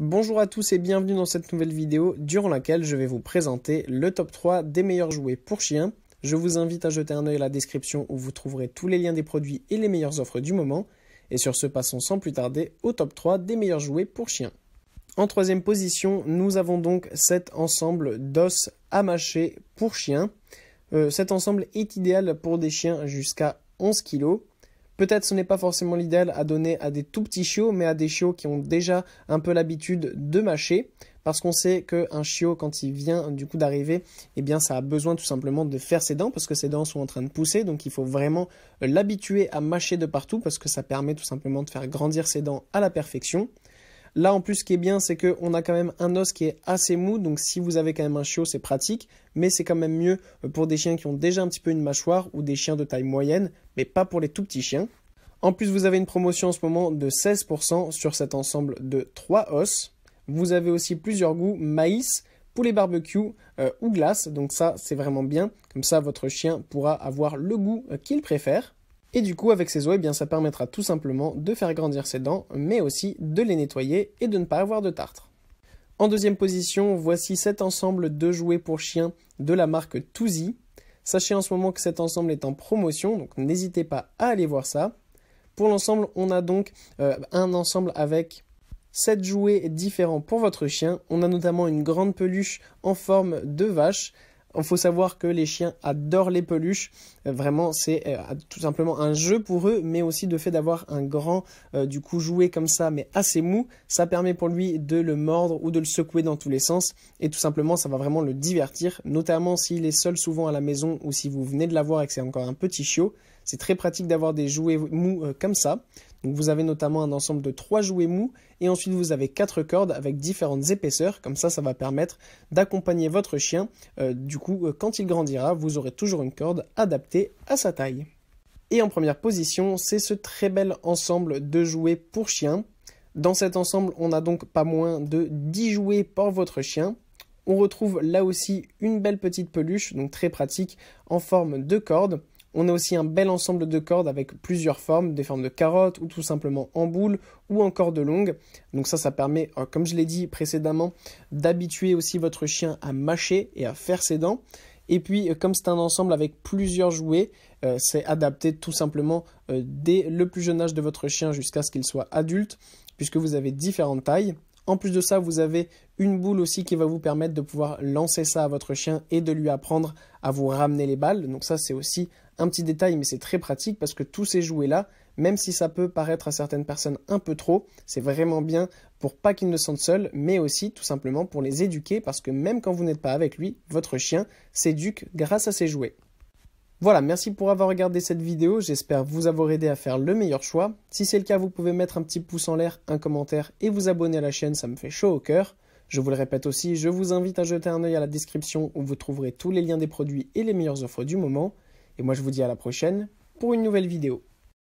Bonjour à tous et bienvenue dans cette nouvelle vidéo durant laquelle je vais vous présenter le top 3 des meilleurs jouets pour chiens. Je vous invite à jeter un œil à la description où vous trouverez tous les liens des produits et les meilleures offres du moment. Et sur ce, passons sans plus tarder au top 3 des meilleurs jouets pour chiens. En troisième position, nous avons donc cet ensemble d'os à mâcher pour chiens. Cet ensemble est idéal pour des chiens jusqu'à 11 kg. Peut-être ce n'est pas forcément l'idéal à donner à des tout petits chiots, mais à des chiots qui ont déjà un peu l'habitude de mâcher. Parce qu'on sait qu'un chiot, quand il vient du coup d'arriver, eh bien ça a besoin tout simplement de faire ses dents parce que ses dents sont en train de pousser. Donc il faut vraiment l'habituer à mâcher de partout parce que ça permet tout simplement de faire grandir ses dents à la perfection. Là, en plus, ce qui est bien, c'est qu'on a quand même un os qui est assez mou. Donc, si vous avez quand même un chiot, c'est pratique. Mais c'est quand même mieux pour des chiens qui ont déjà un petit peu une mâchoire ou des chiens de taille moyenne, mais pas pour les tout petits chiens. En plus, vous avez une promotion en ce moment de 16% sur cet ensemble de 3 os. Vous avez aussi plusieurs goûts, maïs, poulet barbecue ou glace. Donc ça, c'est vraiment bien. Comme ça, votre chien pourra avoir le goût qu'il préfère. Et du coup, avec ces os, eh bien, ça permettra tout simplement de faire grandir ses dents, mais aussi de les nettoyer et de ne pas avoir de tartre. En deuxième position, voici cet ensemble de jouets pour chiens de la marque Tusi. Sachez en ce moment que cet ensemble est en promotion, donc n'hésitez pas à aller voir ça. Pour l'ensemble, on a donc un ensemble avec 7 jouets différents pour votre chien. On a notamment une grande peluche en forme de vache. Il faut savoir que les chiens adorent les peluches. Vraiment, c'est tout simplement un jeu pour eux, mais aussi le fait d'avoir un grand jouet comme ça, mais assez mou. Ça permet pour lui de le mordre ou de le secouer dans tous les sens. Et tout simplement, ça va vraiment le divertir, notamment s'il est seul souvent à la maison ou si vous venez de l'avoir et que c'est encore un petit chiot. C'est très pratique d'avoir des jouets mous comme ça. Donc vous avez notamment un ensemble de 3 jouets mous et ensuite vous avez 4 cordes avec différentes épaisseurs. Comme ça va permettre d'accompagner votre chien. Quand il grandira, vous aurez toujours une corde adaptée à sa taille. Et en première position, c'est ce très bel ensemble de jouets pour chiens. Dans cet ensemble, on a donc pas moins de 10 jouets pour votre chien. On retrouve là aussi une belle petite peluche, donc très pratique, en forme de corde. On a aussi un bel ensemble de cordes avec plusieurs formes, des formes de carottes ou tout simplement en boule ou en corde longue. Donc ça permet, comme je l'ai dit précédemment, d'habituer aussi votre chien à mâcher et à faire ses dents. Et puis, comme c'est un ensemble avec plusieurs jouets, c'est adapté tout simplement dès le plus jeune âge de votre chien jusqu'à ce qu'il soit adulte, puisque vous avez différentes tailles. En plus de ça, vous avez une boule aussi qui va vous permettre de pouvoir lancer ça à votre chien et de lui apprendre à vous ramener les balles. Donc ça, c'est aussi un petit détail, mais c'est très pratique parce que tous ces jouets-là, même si ça peut paraître à certaines personnes un peu trop, c'est vraiment bien pour pas qu'ils ne se sentent seuls, mais aussi tout simplement pour les éduquer parce que même quand vous n'êtes pas avec lui, votre chien s'éduque grâce à ces jouets. Voilà, merci pour avoir regardé cette vidéo, j'espère vous avoir aidé à faire le meilleur choix. Si c'est le cas, vous pouvez mettre un petit pouce en l'air, un commentaire et vous abonner à la chaîne, ça me fait chaud au cœur. Je vous le répète aussi, je vous invite à jeter un œil à la description où vous trouverez tous les liens des produits et les meilleures offres du moment. Et moi je vous dis à la prochaine pour une nouvelle vidéo.